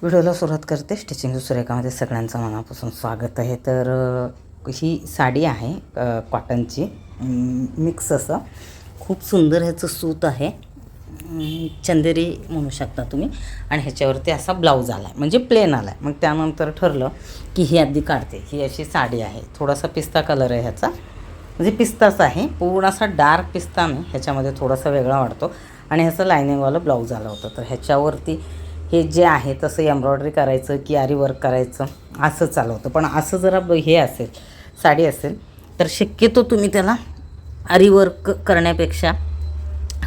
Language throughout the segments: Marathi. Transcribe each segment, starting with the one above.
व्हिडिओला सुरुवात करते. स्टिचिंग सुरेखामध्ये सगळ्यांचं मनापासून स्वागत आहे. तर ही साडी आहे कॉटनची, मिक्स असं खूप सुंदर ह्याचं सूत आहे, चंदेरी म्हणू शकता तुम्ही. आणि ह्याच्यावरती असा ब्लाऊज आला आहे, म्हणजे प्लेन आला आहे. मग त्यानंतर ठरलं की ही आधी काढते. ही अशी साडी आहे, थोडासा पिस्ता कलर आहे ह्याचा, म्हणजे पिस्ताच आहे, पूर्ण असा डार्क पिस्ता नाही, ह्याच्यामध्ये थोडासा वेगळा वाटतो. आणि ह्याचं लायनिंगवालं ब्लाऊज आलं होतं. तर ह्याच्यावरती हे जे आहे तसं एम्ब्रॉयडरी करायचं की आरी वर्क करायचं असं चालू होतं. पण असं जरा हे असेल, साडी असेल, तर शक्यतो तुम्ही त्याला आरी वर्क करण्यापेक्षा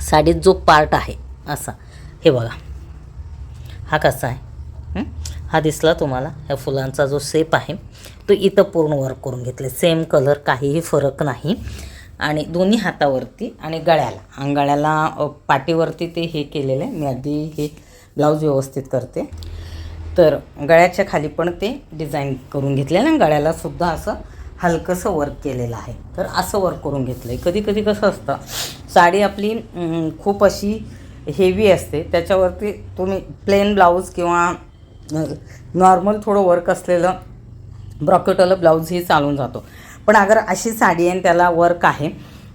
साडीत जो पार्ट आहे असा, हे बघा हा कसा आहे, हा दिसला तुम्हाला. ह्या फुलांचा जो शेप आहे तो इथं पूर्ण वर्क करून घेतले, सेम कलर, काहीही फरक नाही. आणि दोन्ही हातावरती आणि गळ्याला पाठीवरती ते हे केलेलं आहे. मी आधी हे ब्लाऊज व्यवस्थित करते. तर गळ्याच्या खाली पण ते डिझाईन करून घेतलेलं आहे. गळ्यालासुद्धा असं हलकंसं वर्क केलेलं आहे. तर असं वर्क करून घेतलं आहे. कधी कधी कसं असतं, साडी आपली खूप अशी हेवी असते, त्याच्यावरती तुम्ही प्लेन ब्लाऊज किंवा नॉर्मल थोडं वर्क असलेलं ब्रॉकेटवालं ब्लाऊजही चालून जातो. पण अगर अशी साडी आहे त्याला वर्क आहे,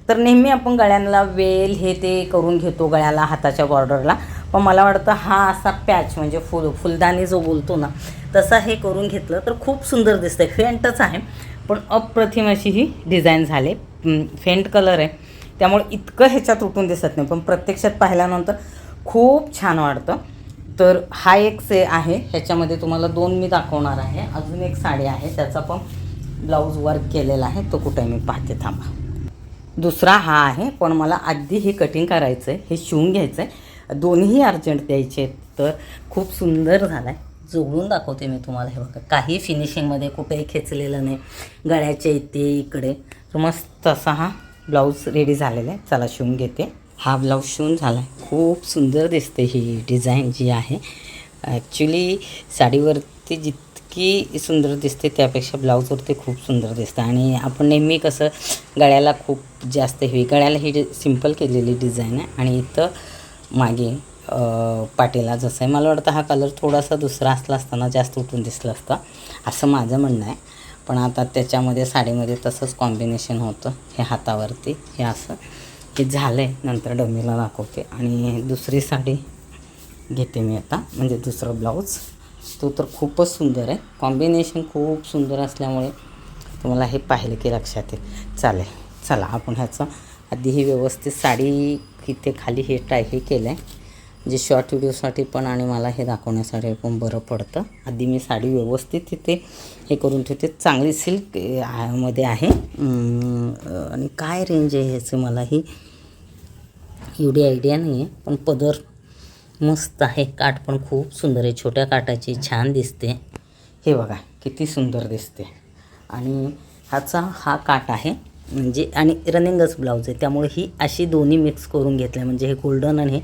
तर नेहमी आपण गळ्यांना वेल हे ते करून घेतो, गळ्याला, हाताच्या बॉर्डरला. पण मला वाटतं हा असा पॅच, म्हणजे फुलदाणी जो बोलतो ना, तसा हे करून घेतलं तर खूप सुंदर दिसतं. फेंटच आहे पण अप्रतिम अशी ही डिझाईन झाली. फेंट कलर आहे त्यामुळे इतकं ह्याच्यात उठून दिसत नाही, पण प्रत्यक्षात पाहिल्यानंतर खूप छान वाटतं. तर हा एक आहे, ह्याच्यामध्ये तुम्हाला दोन मी दाखवणार आहे. अजून एक साडी आहे, त्याचा पण ब्लाऊज वर्क केलेला आहे, तो कुठे मी पाहते, थांबा. दुसरा हा आहे, पण मला आधी हे कटिंग करायचं आहे, हे शिवून घ्यायचं आहे. दोन्हीही अर्जंट द्यायचे आहेत. तर खूप सुंदर झाला आहे, जोडून दाखवते मी तुम्हाला. हे बघा, काही फिनिशिंगमध्ये कुठेही खेचलेलं नाही, गळ्याच्या इथे इकडे. तर मस्त असा हा ब्लाऊज रेडी झालेला आहे. चला शिवून घेते. हा ब्लाऊज शिवून झाला आहे. खूप सुंदर दिसते ही डिझाईन जी आहे. ॲक्च्युली साडीवरती जितकी सुंदर दिसते त्यापेक्षा ब्लाऊजवरती खूप सुंदर दिसतं. आणि आपण नेहमी कसं गळ्याला खूप जास्त हेवी, गळ्याला ही सिंपल केलेली डिझाईन आहे. आणि इथं मागे पाटीला जसं आहे, मला वाटतं हा कलर थोडासा दुसरा असला असताना जास्त उठून दिसलं असतं, असं माझं म्हणणं आहे. पण आता त्याच्यामध्ये साडीमध्ये तसंच कॉम्बिनेशन होतं. हे हातावरती हे असं हे झालं आहे, नंतर डमीला दाखवते. आणि दुसरी साडी घेते मी आता, म्हणजे दुसरं ब्लाऊज. तो तर खूपच सुंदर आहे, कॉम्बिनेशन खूप सुंदर असल्यामुळे तुम्हाला हे पाहिलं की लक्षात येईल. चालेल, चला आपण ह्याचं आधी ही व्यवस्थित साडी इथे खाली हे हे केलं आहे, म्हणजे शॉर्ट व्हिडिओसाठी पण आणि मला हे दाखवण्यासाठी पण बरं पडतं. आधी मी साडी व्यवस्थित तिथे हे करून ठेवते. चांगली सिल्क मध्ये आहे. आणि काय रेंज आहे ह्याचं मलाही एवढी आयडिया नाही आहे, पण पदर मस्त आहे. काठ पण खूप सुंदर आहे, छोट्या काठाची, छान दिसते. हे बघा किती सुंदर दिसते. आणि ह्याचा हा काठ आहे, म्हणजे आणि रनिंगच ब्लाऊज आहे, त्यामुळे ही अशी दोन्ही मिक्स करून घेतलं, म्हणजे हे गोल्डन आणि हे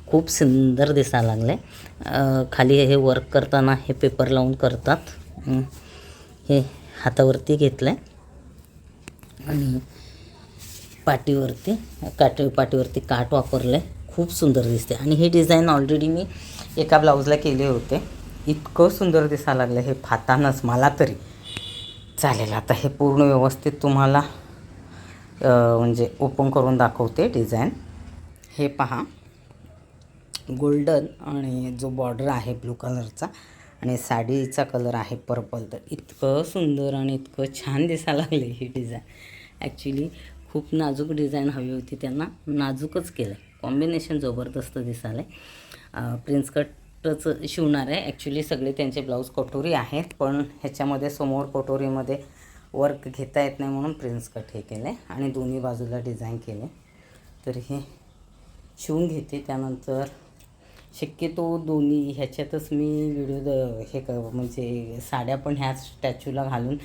खूप सुंदर दिसायला लागलं आहे. खाली हे वर्क करताना हे पेपर लावून करतात. हे हातावरती घेतलं आहे आणि पाठीवरती काठ वापरलं आहे. खूप सुंदर दिसते. आणि ही डिझाईन ऑलरेडी मी एका ब्लाऊजला केले होते, इतकं सुंदर दिसायला लागलं हे पाहतानाच मला तरी. चालेल, आता हे पूर्ण व्यवस्थित तुम्हाला म्हणजे ओपन करून दाखवते डिझाईन. हे पहा, गोल्डन आणि जो बॉर्डर आहे ब्लू कलरचा, आणि साडीचा कलर आहे पर्पल. तर इतकं सुंदर आणि इतकं छान दिसायला लागले ही डिझाईन. ॲक्च्युली खूप नाजूक डिझाईन हवी होती, त्यांना नाजूकच केलं आहे. कॉम्बिनेशन जबरदस्त दिसायला आहे. प्रिन्स कटच शिवणार आहे. ॲक्च्युली सगळे त्यांचे ब्लाऊज कटोरी आहेत, पण ह्याच्यामध्ये समोर कटोरीमध्ये वर्क घेता येत नाही म्हणून प्रिन्स कट हे केलं आहे आणि दोन्ही बाजूला डिझाईन केले. तर हे शिवून घेते. त्यानंतर शक्यतो दोन्ही ह्याच्यातच मी व्हिडिओ म्हणजे साड्या पण ह्या स्टॅच्यूला घालून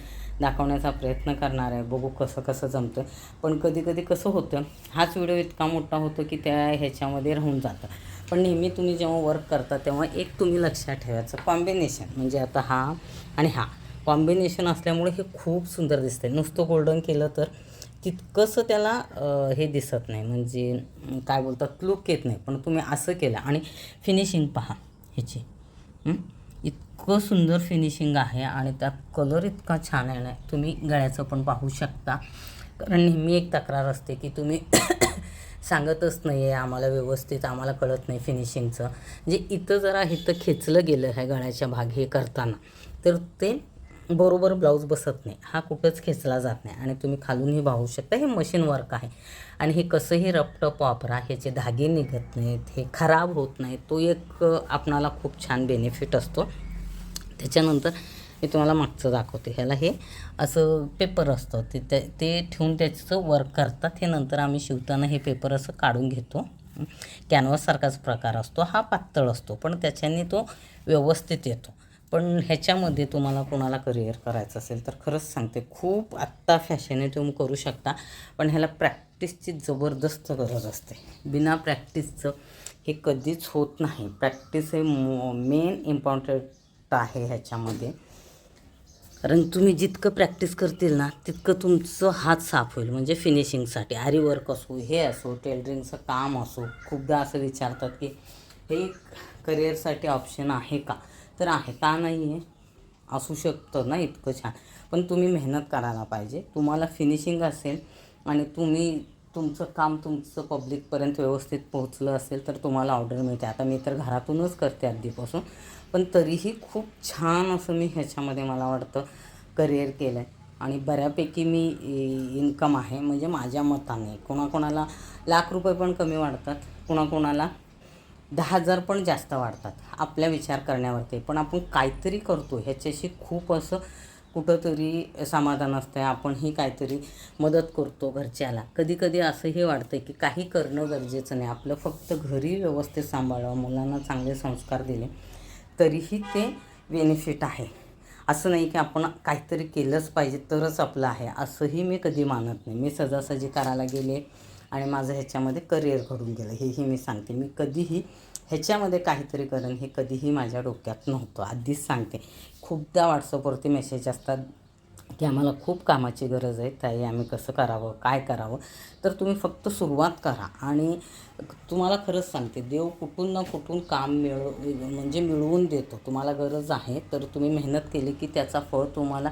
दाखवण्याचा प्रयत्न करणार आहे. बघू कसं कसं जमतं. पण कधी कधी कसं होतं, हाच व्हिडिओ इतका मोठा होतो की त्या ह्याच्यामध्ये राहून जातं. पण नेहमी तुम्ही जेव्हा वर्क करता तेव्हा एक तुम्ही लक्षात ठेवायचं, कॉम्बिनेशन, म्हणजे आता हा आणि हा कॉम्बिनेशन असल्यामुळे हे खूप सुंदर दिसते. नुसतं गोल्डन केलं तर तितकंसं त्याला हे दिसत नाही, म्हणजे काय बोलतात, लूक येत नाही. पण तुम्ही असं केलं आणि फिनिशिंग पहा ह्याची, इतकं सुंदर फिनिशिंग आहे आणि त्यात कलर इतका छान आहे ना, तुम्ही गळ्याचं पण पाहू शकता. कारण नेहमी एक तक्रार असते की तुम्ही सांगतच नाही आहे आम्हाला व्यवस्थित, आम्हाला कळत नाही फिनिशिंगचं. म्हणजे इथं जरा इथं खेचलं गेलं आहे गळ्याच्या भाग हे करताना, तर ते बरोबर ब्लाऊज बसत नाही, हा कुठंच खेचला जात नाही. आणि तुम्ही खालूनही पाहू शकता हे मशीन वर्क आहे. आणि हे कसंही रपटप वापरा, ह्याचे धागे निघत नाहीत, हे खराब होत नाही, तो एक आपणाला खूप छान बेनिफिट असतो. त्याच्यानंतर मी तुम्हाला मागचं दाखवते. ह्याला हे असं पेपर असतं, ते ठेवून त्याचं वर्क करतात. हे नंतर आम्ही शिवताना हे पेपर असं काढून घेतो. कॅनव्हाससारखाच प्रकार असतो, हा पातळ असतो पण त्याच्याने तो व्यवस्थित येतो. पण ह्याच्यामध्ये तुम्हाला कोणाला करिअर करायचं असेल तर खरंच सांगते, खूप आत्ता फॅशन आहे, तुम्ही करू शकता. पण ह्याला प्रॅक्टिसची जबरदस्त गरज असते. बिना प्रॅक्टिसचं हे कधीच होत नाही. प्रॅक्टिस हे मेन इम्पॉर्टंट आहे ह्याच्यामध्ये. कारण तुम्ही जितकं प्रॅक्टिस करतील ना तितकं तुमचं हात साफ होईल. म्हणजे फिनिशिंगसाठी आरी वर्क असो, हे असो, टेलरिंगचं काम असो, खूपदा असं विचारतात की हे करिअरसाठी ऑप्शन आहे का? तर आहे, का नाही आहे? असू शकतं ना इतकं छान, पण तुम्ही मेहनत करायला पाहिजे. तुम्हाला फिनिशिंग असेल आणि तुम्ही तुमचं काम तुमचं पब्लिकपर्यंत व्यवस्थित पोहोचलं असेल तर तुम्हाला ऑर्डर मिळते. आता मी तर घरातूनच करते आधीपासून, पण तरीही खूप छान असं मी ह्याच्यामध्ये मला वाटतं करिअर केलं आहे. आणि बऱ्यापैकी मी इन्कम आहे. म्हणजे माझ्या मताने कोणाकोणाला ₹1,00,000 पण कमी वाढतात, कोणाकोणाला 10,000 पण जास्त वाढतात, आपल्या विचार करण्यावरती. पण आपण काहीतरी करतो ह्याच्याशी खूप असं कुठंतरी समाधान असतं आहे. आपणही काहीतरी मदत करतो घरच्याला. कधीकधी असंही वाटतं की काही करणं गरजेचं नाही, आपलं फक्त घरी व्यवस्थित सांभाळावं, मुलांना चांगले संस्कार दिले तरीही ते बेनिफिट आहे. असं नाही की आपण काहीतरी केलंच पाहिजे तरच आपलं आहे, असंही मी कधी मानत नाही. मी सहजासहजी करायला गेले आणि माझं ह्याच्यामध्ये करिअर घडून गेलं, हेही मी सांगते. मी कधीही ह्याच्यामध्ये काहीतरी करेन हे कधीही माझ्या डोक्यात नव्हतं, आधीच सांगते. खूपदा व्हॉट्सअपवरती मेसेज असतात की आम्हाला खूप कामाची गरज आहे ताई, आम्ही कसं करावं, काय करावं? तर तुम्ही फक्त सुरुवात करा. आणि तुम्हाला खरंच सांगते, देव कुठून ना कुठून काम म्हणजे मिळवून देतो. तुम्हाला गरज आहे तर तुम्ही मेहनत केली की त्याचा फळ तुम्हाला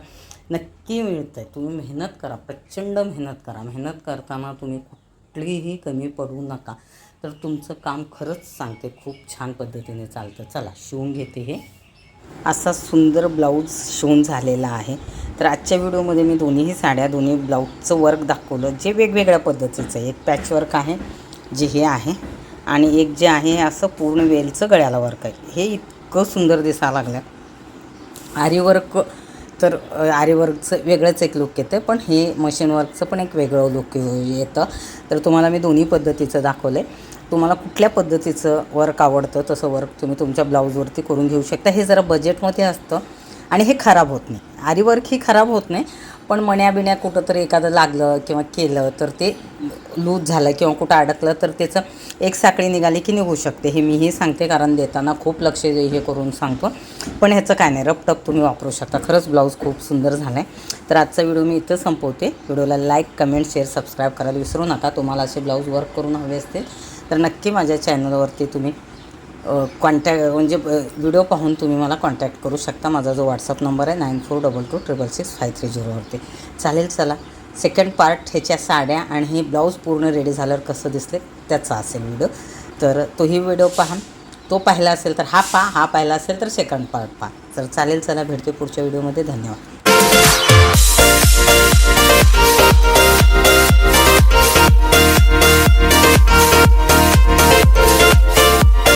नक्की मिळतं आहे. तुम्ही मेहनत करा, प्रचंड मेहनत करा. मेहनत करताना तुम्ही कुठलीही कमी पडू नका, तर तुमचं काम खरंच सांगते खूप छान पद्धतीने चालतं. चला शिवून घेते. हे असा सुंदर ब्लाऊज शिवून झालेला आहे. तर आजच्या व्हिडिओमध्ये मी दोन्ही साड्या, दोन्ही ब्लाऊजचं वर्क दाखवलं, जे वेगवेगळ्या पद्धतीचं आहे. एक पॅचवर्क आहे जे हे आहे, आणि एक जे आहे हे असं पूर्ण वेलचं गळ्याला वर्क आहे. हे इतकं सुंदर दिसायला लागलं. आरीवर्क तर आरीवर्कचं वेगळंच एक लुक येतं, पण हे मशीन वर्कचं पण एक वेगळं लुक येतं. तर तुम्हाला मी दोन्ही पद्धतीचं दाखवलं आहे. तुम्हाला कुठल्या पद्धतीचं वर्क आवडतं तसं वर्क तुम्ही तुमच्या ब्लाऊजवरती करून घेऊ शकता. हे जरा बजेटमध्ये असतं आणि हे खराब होत नाही. आरीवर्क ही खराब होत नाही, पण मण्याबिण्या कुठंतरी एखादं लागलं किंवा केलं तर ते लूज झालं किंवा कुठं अडकलं तर त्याचं एक साखळी निघाली की निघू शकते. हे मीही सांगते, कारण देताना खूप लक्ष हे करून सांगतो. पण ह्याचं काय नाही, रपटप तुम्ही वापरू शकता. खरंच ब्लाऊज खूप सुंदर झाला आहे. तर आजचा व्हिडिओ मी इथं संपवते. व्हिडिओला लाईक, कमेंट, शेअर, सबस्क्राईब करायला विसरू नका. तुम्हाला असे ब्लाऊज वर्क करून हवे असतील तर नक्की माझ्या चॅनलवरती तुम्ही म्हणजे व्हिडिओ पाहून तुम्ही मला कॉन्टॅक्ट करू शकता. माझा जो व्हॉट्सअप नंबर आहे 9422666530 वरती. चालेल. चला सेकंड पार्ट ह्याच्या साड्या आणि हे ब्लाऊज पूर्ण रेडी झाल्यावर कसं दिसले त्याचा असेल व्हिडिओ. तर तोही व्हिडिओ पहा. तो पाहिला असेल तर हा पहा, हा पाहिला असेल तर सेकंड पार्ट पहा. तर चालेल. चला भेटते पुढच्या व्हिडिओमध्ये. धन्यवाद.